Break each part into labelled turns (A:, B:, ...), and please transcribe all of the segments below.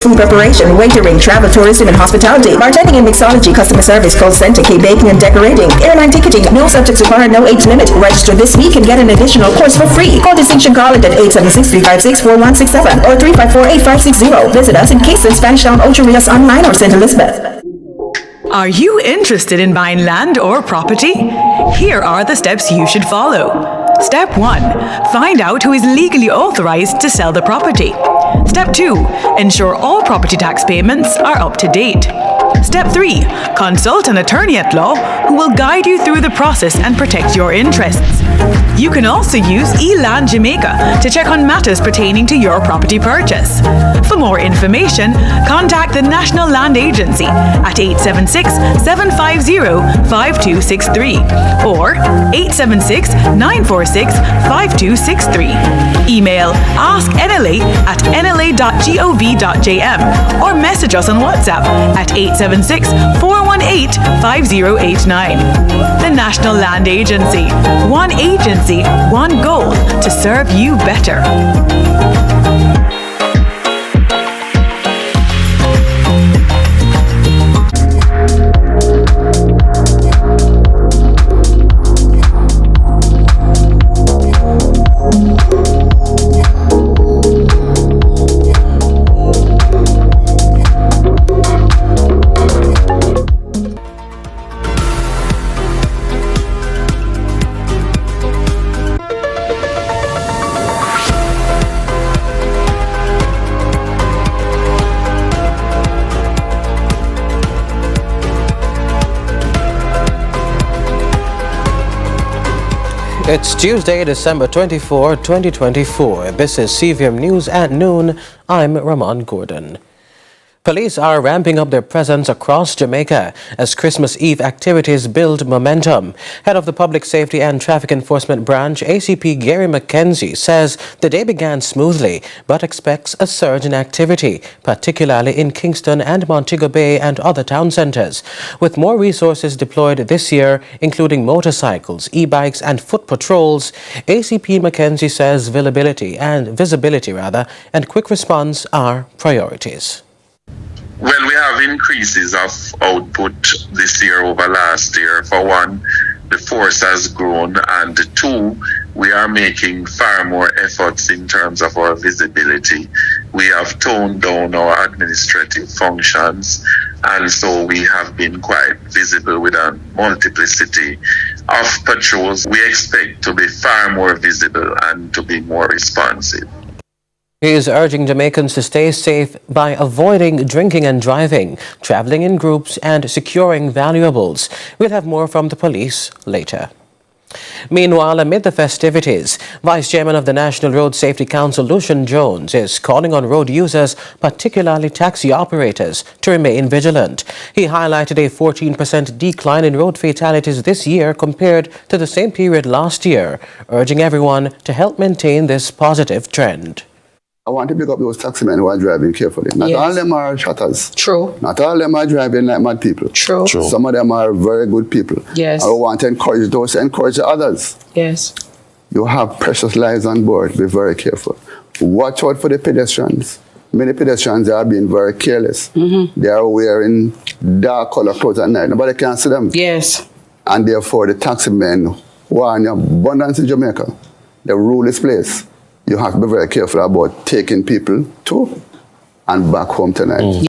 A: Food preparation, waitering, travel, tourism, and hospitality. Bartending and mixology, customer service, call center, cake baking, and decorating. Airline ticketing, no subjects required, no age limit. Register this week and get an additional course for free. Call Distinction College at 876-356-4167 or 354-8560. Visit us in Kingston, Spanish Town, Ocho Rios Online, or St. Elizabeth.
B: Are you interested in buying land or property? Here are the steps you should follow. Step 1. Find out who is legally authorized to sell the property. Step 2. Ensure all property tax payments are up to date. Step 3. Consult an attorney at law who will guide you through the process and protect your interests. You can also use eLand Jamaica to check on matters pertaining to your property purchase. For more information, contact the National Land Agency at 876-750-5263 or 876-946-5263. Email asknla@nla.gov.jm or message us on WhatsApp at 876-418-5089. The National Land Agency. One agency, one goal, to serve you better.
C: It's Tuesday, December 24, 2024. This is CVM News at noon. I'm Ramon Gordon. Police are ramping up their presence across Jamaica as Christmas Eve activities build momentum. Head of the Public Safety and Traffic Enforcement Branch, ACP Gary McKenzie, says the day began smoothly but expects a surge in activity, particularly in Kingston and Montego Bay and other town centres. With more resources deployed this year, including motorcycles, e-bikes and foot patrols, ACP McKenzie says visibility and quick response are priorities.
D: Well, we have increases of output this year over last year. For one, the force has grown, and two, we are making far more efforts in terms of our visibility. We have toned down our administrative functions, and so we have been quite visible with a multiplicity of patrols. We expect to be far more visible and to be more responsive.
C: He is urging Jamaicans to stay safe by avoiding drinking and driving, traveling in groups, and securing valuables. We'll have more from the police later. Meanwhile, amid the festivities, Vice Chairman of the National Road Safety Council, Lucian Jones, is calling on road users, particularly taxi operators, to remain vigilant. He highlighted a 14% decline in road fatalities this year compared to the same period last year, urging everyone to help maintain this positive trend.
E: I want to pick up those taximen who are driving carefully. Not all of them are shutters.
F: True.
E: Not all of them are driving like mad people.
F: True.
E: Some of them are very good people.
F: Yes.
E: I want to encourage those, encourage the others.
F: Yes.
E: You have precious lives on board. Be very careful. Watch out for the pedestrians. Many pedestrians are being very careless. They are wearing dark color clothes at night. Nobody can see them.
F: Yes.
E: And therefore, the taximen who are in abundance in Jamaica, they rule this place. You have to be very careful about taking people to and back home tonight.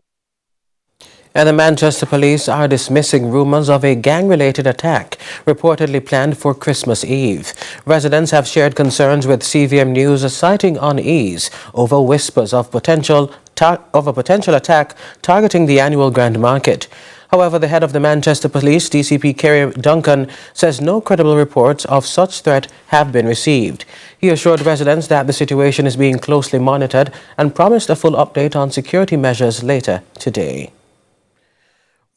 C: And the Manchester police are dismissing rumours of a gang-related attack reportedly planned for Christmas Eve. Residents have shared concerns with CVM News, citing unease over whispers of a potential attack targeting the annual Grand Market. However, the head of the Manchester Police, DCP Kerry Duncan, says no credible reports of such threat have been received. He assured residents that the situation is being closely monitored and promised a full update on security measures later today.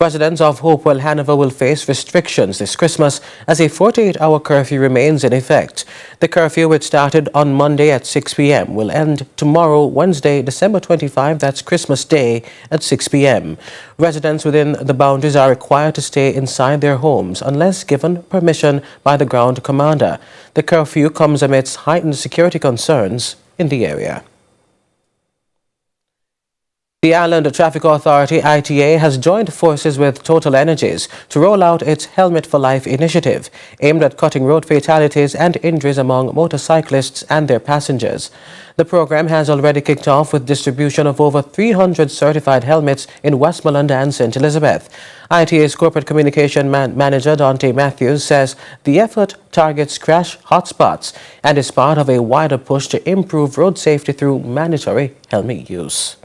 C: Residents of Hopewell, Hanover will face restrictions this Christmas as a 48-hour curfew remains in effect. The curfew, which started on Monday at 6 p.m., will end tomorrow, Wednesday, December 25, that's Christmas Day, at 6 p.m. Residents within the boundaries are required to stay inside their homes unless given permission by the ground commander. The curfew comes amidst heightened security concerns in the area. The Island Traffic Authority, ITA, has joined forces with Total Energies to roll out its Helmet for Life initiative, aimed at cutting road fatalities and injuries among motorcyclists and their passengers. The program has already kicked off with distribution of over 300 certified helmets in Westmoreland and St. Elizabeth. ITA's Corporate Communication Manager Dante Matthews says the effort targets crash hotspots and is part of a wider push to improve road safety through mandatory helmet use.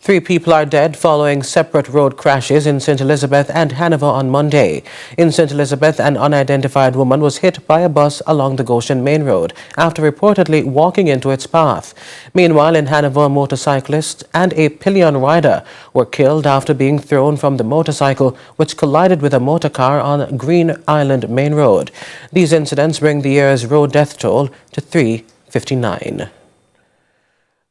C: 3 people are dead following separate road crashes in St. Elizabeth and Hanover on Monday. In St. Elizabeth, an unidentified woman was hit by a bus along the Goshen Main Road after reportedly walking into its path. Meanwhile, in Hanover, a motorcyclist and a pillion rider were killed after being thrown from the motorcycle, which collided with a motor car on Green Island Main Road. These incidents bring the year's road death toll to 359.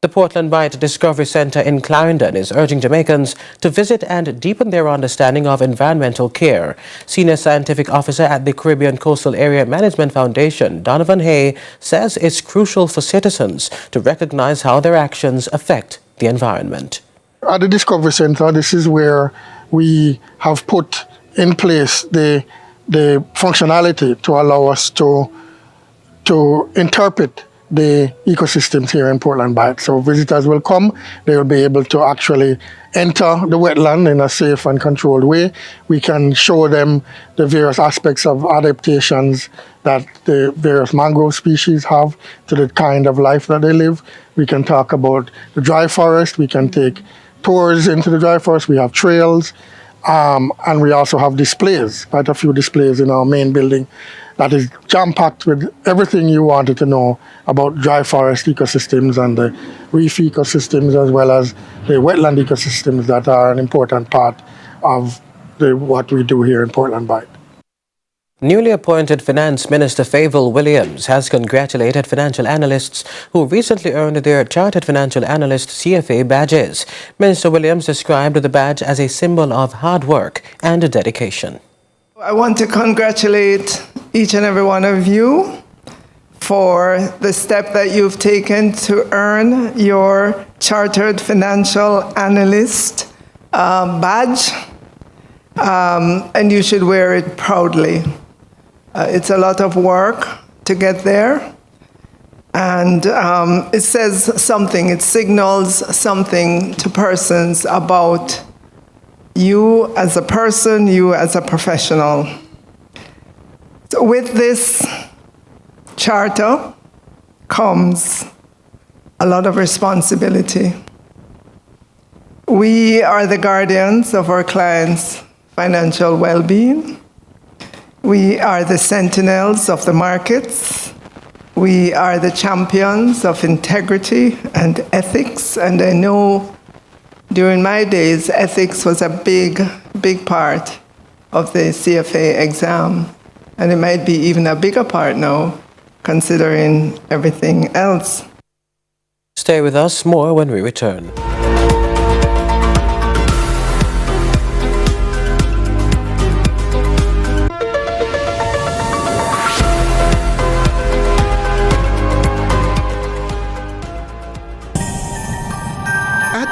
C: The Portland Bight Discovery Center in Clarendon is urging Jamaicans to visit and deepen their understanding of environmental care. Senior Scientific Officer at the Caribbean Coastal Area Management Foundation, Donovan Hay, says it's crucial for citizens to recognize how their actions affect the environment.
F: At the Discovery Center, this is where we have put in place the functionality to allow us to interpret the ecosystems here in Portland Bight. So visitors will come, they will be able to actually enter the wetland in a safe and controlled way. We can show them the various aspects of adaptations that the various mangrove species have to the kind of life that they live. We can talk about the dry forest, we can take tours into the dry forest, we have trails, and we also have displays, quite a few displays in our main building that is jam-packed with everything you wanted to know about dry forest ecosystems and the reef ecosystems, as well as the wetland ecosystems that are an important part of what we do here in Portland Bight.
C: Newly appointed Finance Minister Fayval Williams has congratulated financial analysts who recently earned their Chartered Financial Analyst CFA badges. Minister Williams described the badge as a symbol of hard work and dedication.
G: I want to congratulate each and every one of you for the step that you've taken to earn your Chartered Financial Analyst badge, and you should wear it proudly. It's a lot of work to get there, and it says something, it signals something to persons about you as a person, you as a professional. So with this charter comes a lot of responsibility. We are the guardians of our clients' financial well-being. We are the sentinels of the markets. We are the champions of integrity and ethics, and I know during my days, ethics was a big, big part of the CFA exam, and it might be even a bigger part now, considering everything else.
C: Stay with us, more when we return.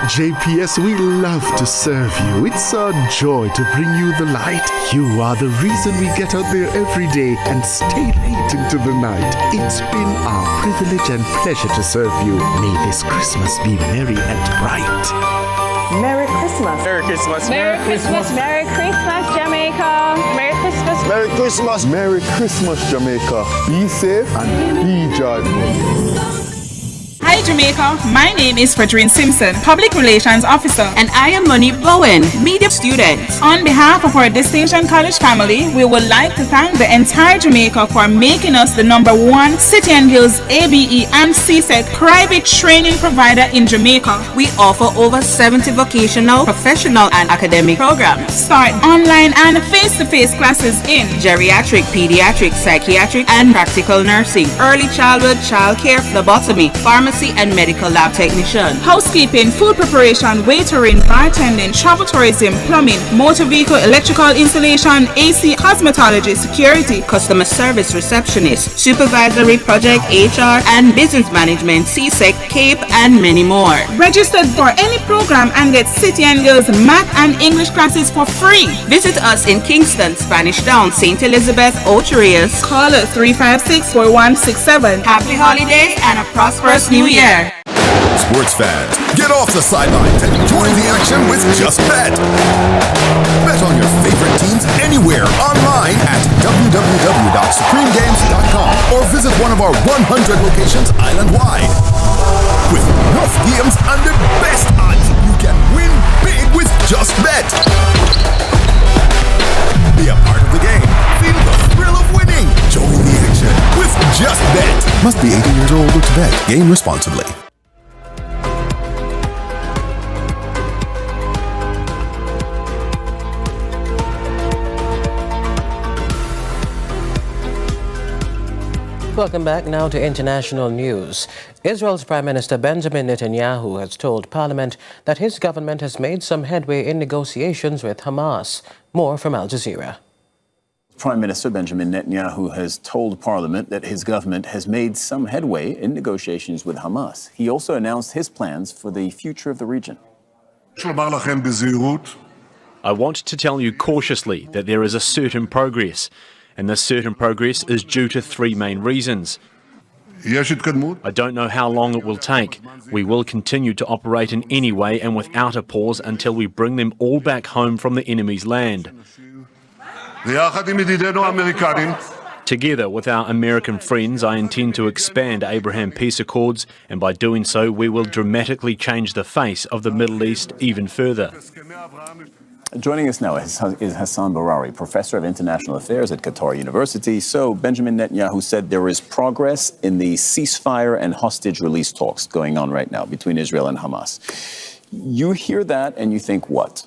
H: JPS, we love to serve you. It's our joy to bring you the light. You are the reason we get out there every day and stay late into the night. It's been our privilege and pleasure to serve you. May this Christmas be merry and bright.
I: Merry Christmas.
J: Merry Christmas.
I: Merry Christmas. Merry Christmas, Jamaica. Merry Christmas.
J: Merry Christmas.
E: Merry Christmas, Jamaica. Be safe and be joyful.
K: Hi Jamaica, my name is Fredrine Simpson, Public Relations Officer.
L: And I am Monique Bowen, Media Student.
K: On behalf of our Distinction College family, we would like to thank the entire Jamaica for making us the #1 City and Guilds ABE and CSET private training provider in Jamaica.
L: We offer over 70 vocational, professional, and academic programs.
K: Start online and face-to-face classes in
L: geriatric, pediatric, psychiatric, and practical nursing, early childhood, childcare, phlebotomy, pharmacy, pharmacy and medical lab technician.
K: Housekeeping, food preparation, waitering, bartending, travel tourism, plumbing, motor vehicle, electrical installation, AC, cosmetology, security,
L: Customer service receptionist, supervisory, project, HR, and business management, CSEC, CAPE, and many more.
K: Registered for any program and get City and Girls Math and English classes for free.
L: Visit us in Kingston, Spanish Town, St. Elizabeth, Ocho Rios.
K: Call us 356-4167.
L: Happy holidays and a prosperous new year.
J: Sports fans, get off the sidelines and join the action with Just Bet. Bet on your favorite teams anywhere online at www.supremegames.com or visit one of our 100 locations island-wide. With enough games and the best odds, you can win big with Just Bet. Be a part of the game. Feel the thrill of winning. Join the action with Just Bet. Must be 18 years old or to bet. Game responsibly.
C: Welcome back now to international news. Israel's Prime Minister Benjamin Netanyahu has told Parliament that his government has made some headway in negotiations with Hamas. More from Al Jazeera.
M: Prime Minister Benjamin Netanyahu has told Parliament that his government has made some headway in negotiations with Hamas. He also announced his plans for the future of the region.
N: I want to tell you cautiously that there is a certain progress. And this certain progress is due to three main reasons. I don't know how long it will take. We will continue to operate in any way and without a pause until we bring them all back home from the enemy's land. Together with our American friends, I intend to expand Abraham Peace Accords, and by doing so, we will dramatically change the face of the Middle East even further.
M: Joining us now is Hassan Barari, Professor of International Affairs at Qatar University. So Benjamin Netanyahu said there is progress in the ceasefire and hostage release talks going on right now between Israel and Hamas. You hear that and you think what?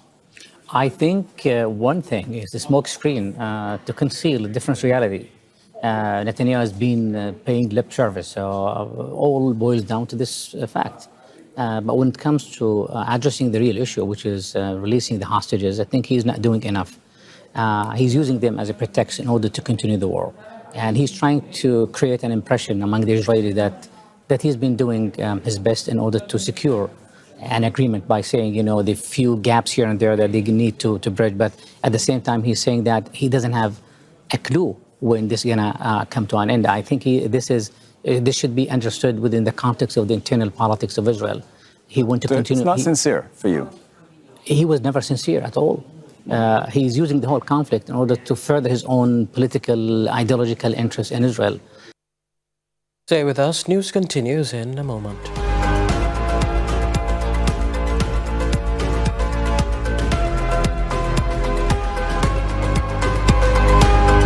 O: I think one thing is the smokescreen to conceal a different reality. Netanyahu has been paying lip service, so all boils down to this fact. But when it comes to addressing the real issue, which is releasing the hostages, I think he's not doing enough. He's using them as a pretext in order to continue the war. And he's trying to create an impression among the Israelis that he's been doing his best in order to secure an agreement by saying, you know, the few gaps here and there that they need to bridge. But at the same time, he's saying that he doesn't have a clue when this is going to come to an end. I think this should be understood within the context of the internal politics of Israel. He wants to continue.
M: It's not sincere for you.
O: He was never sincere at all. He's using the whole conflict in order to further his own political, ideological interests in Israel.
C: Stay with us. News continues in a moment.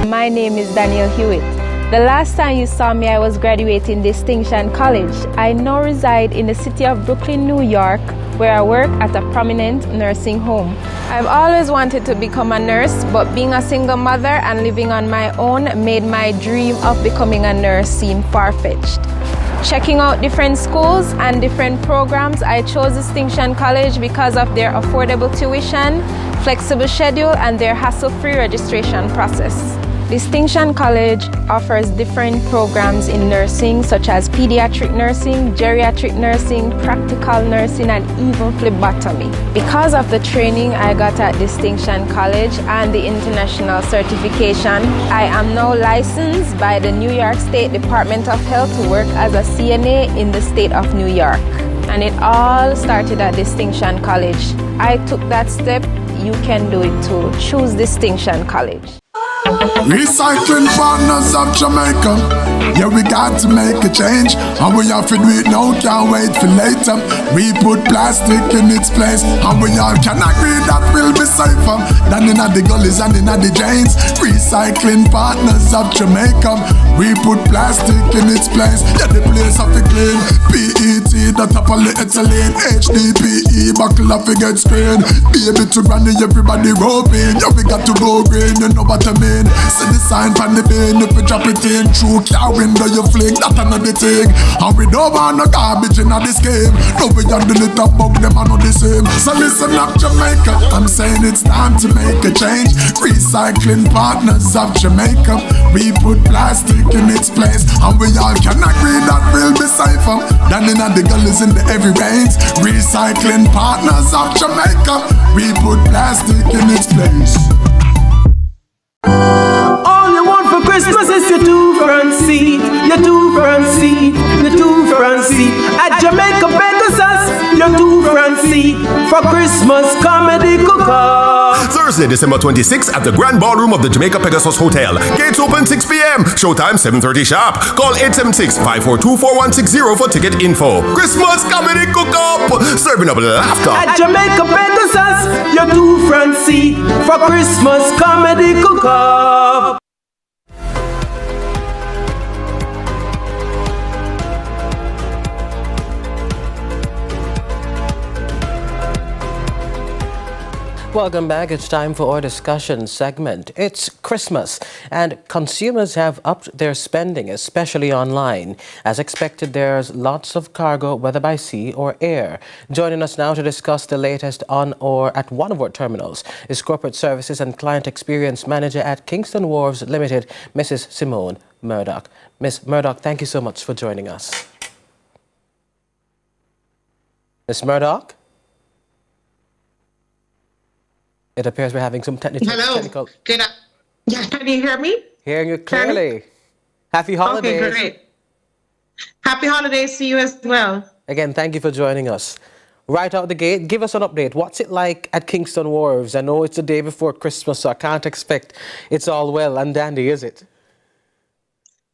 I: My name is Danielle Hewitt. The last time you saw me, I was graduating Distinction College. I now reside in the city of Brooklyn, New York, where I work at a prominent nursing home. I've always wanted to become a nurse, but being a single mother and living on my own made my dream of becoming a nurse seem far-fetched. Checking out different schools and different programs, I chose Distinction College because of their affordable tuition, flexible schedule, and their hassle-free registration process. Distinction College offers different programs in nursing such as pediatric nursing, geriatric nursing, practical nursing, and even phlebotomy. Because of the training I got at Distinction College and the international certification, I am now licensed by the New York State Department of Health to work as a CNA in the state of New York. And it all started at Distinction College. I took that step. You can do it too. Choose Distinction College.
P: Recycling partners of Jamaica. Yeah, we got to make a change, and we have to do it now, can't wait for later. We put plastic in its place, and we all can agree that will be safer than in the gullies and in the drains. Recycling partners of Jamaica. We put plastic in its place, yeah, the place have to clean. PET, that up a ethylene. HDPE, buckle up against screen. Baby to granny, everybody roping. Yeah, we got to go green, you know what I mean. See the sign from the bin, if you drop it in through car window, you fling that another thing. And we don't want no garbage in this game. No, we are the little bug, them are not the same. So listen up, Jamaica, I'm saying it's time to make a change. Recycling partners of Jamaica, we put plastic in its place, and we all can agree that will be safer than in the gullies in the every range. Recycling partners of Jamaica, we put plastic in its place.
Q: All you want for Christmas is your two-front seat, your two-front seat, your two-front seat. At Jamaica Pegasus, your two-front seat for Christmas comedy cook-off.
J: Thursday, December 26th at the Grand Ballroom of the Jamaica Pegasus Hotel. Gates open 6 p.m. Showtime 7:30 sharp. Call 876-542-4160 for ticket info. Christmas comedy cook-up, serving up laughter.
Q: At Jamaica Pegasus, your two-front seat for Christmas comedy cook-off.
C: Welcome back. It's time for our discussion segment. It's Christmas and consumers have upped their spending, especially online. As expected, there's lots of cargo, whether by sea or air. Joining us now to discuss the latest on or at one of our terminals is Corporate Services and Client Experience Manager at Kingston Wharves Limited, Mrs. Simone Murdoch. Ms. Murdoch, thank you so much for joining us. Ms. Murdoch? It appears we're having some technical...
R: Hello. Yeah, can you hear me?
C: Hearing you clearly. Happy holidays.
R: Okay, great. Happy holidays to you as well.
C: Again, thank you for joining us. Right out the gate, give us an update. What's it like at Kingston Wharves? I know it's the day before Christmas, so I can't expect it's all well and dandy, is it?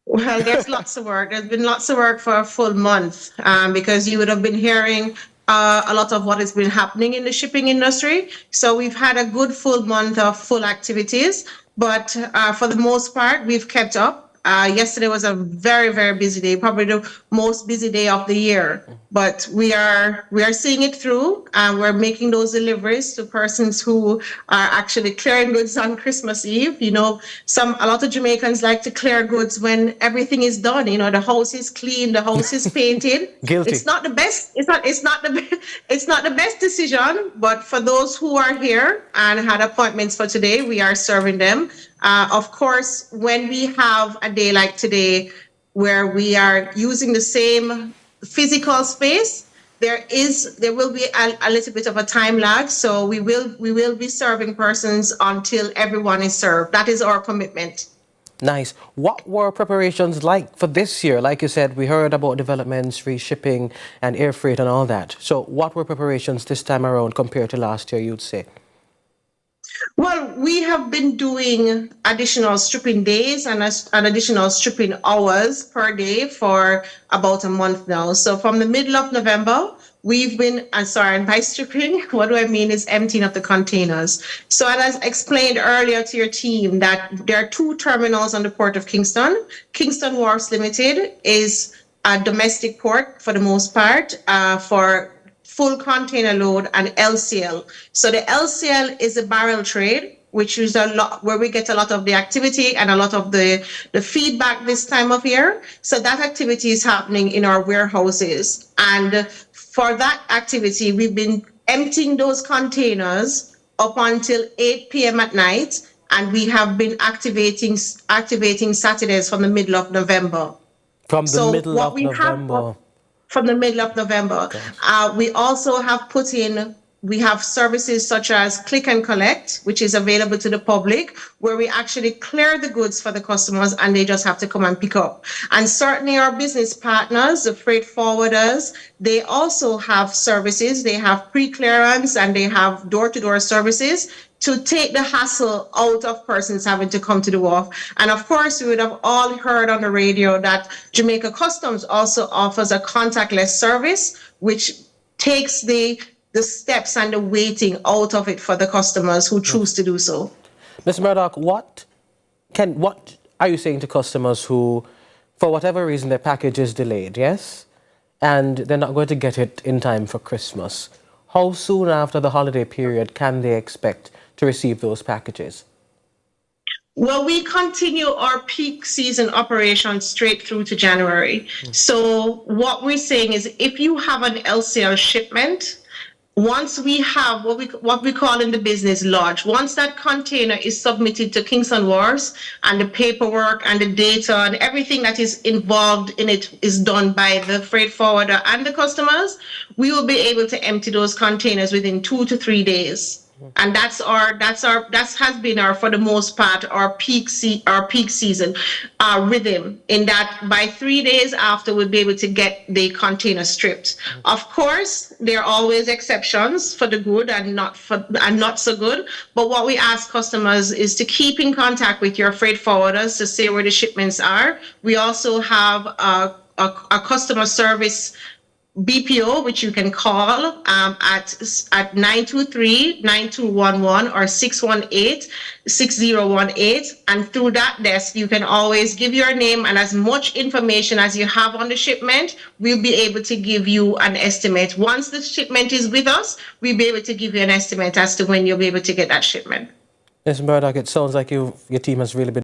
R: Well, there's lots of work. There's been lots of work for a full month because you would have been hearing a lot of what has been happening in the shipping industry. So we've had a good full month of full activities, but for the most part, we've kept up. Yesterday was a very, very busy day, probably the most busy day of the year. But we are seeing it through, and we're making those deliveries to persons who are actually clearing goods on Christmas Eve. You know, a lot of Jamaicans like to clear goods when everything is done. You know, the house is clean, the house is painted.
C: Guilty.
R: It's not the best. It's not the best decision. But for those who are here and had appointments for today, we are serving them. Of course, when we have a day like today where we are using the same physical space, there will be a little bit of a time lag. So we will be serving persons until everyone is served. That is our commitment.
C: Nice. What were preparations like for this year? Like you said, we heard about developments, free shipping and air freight and all that. So what were preparations this time around compared to last year, you'd say?
R: Well, we have been doing additional stripping days and additional stripping hours per day for about a month now. So from the middle of November, we've been, and by stripping, what do I mean is emptying of the containers. So as I explained earlier to your team that there are two terminals on the Port of Kingston. Kingston Wharves Limited is a domestic port for the most part for full container load and LCL. So the LCL is a barrel trade, which is a lot where we get a lot of the activity and a lot of the feedback this time of year. So that activity is happening in our warehouses. And for that activity, we've been emptying those containers up until 8 p.m. at night. And we have been activating Saturdays from the middle of November.
C: From the middle of November.
R: From the middle of November. We also have we have services such as Click and Collect, which is available to the public, where we actually clear the goods for the customers and they just have to come and pick up. And certainly our business partners, the freight forwarders, they also have services. They have pre-clearance and they have door-to-door services to take the hassle out of persons having to come to the wharf. And of course, we would have all heard on the radio that Jamaica Customs also offers a contactless service, which takes the steps and the waiting out of it for the customers who choose to do so.
C: Ms. Murdoch, what are you saying to customers who, for whatever reason, their package is delayed, yes? And they're not going to get it in time for Christmas. How soon after the holiday period can they expect to receive those packages?
R: Well, we continue our peak season operations straight through to January. So what we're saying is if you have an LCL shipment, once we have what we call in the business lodge, once that container is submitted to Kingston Wharves and the paperwork and the data and everything that is involved in it is done by the freight forwarder and the customers, we will be able to empty those containers within 2 to 3 days. And that has been our, for the most part, our peak season rhythm, in that by 3 days after we'll be able to get the container stripped. Of course, there are always exceptions for the good and not so good. But what we ask customers is to keep in contact with your freight forwarders to see where the shipments are. We also have a customer service BPO, which you can call at 923-9211 or 618-6018. And through that desk, you can always give your name and as much information as you have on the shipment, we'll be able to give you an estimate. Once the shipment is with us, we'll be able to give you an estimate as to when you'll be able to get that shipment.
C: Ms. Murdoch, it sounds like your team has really been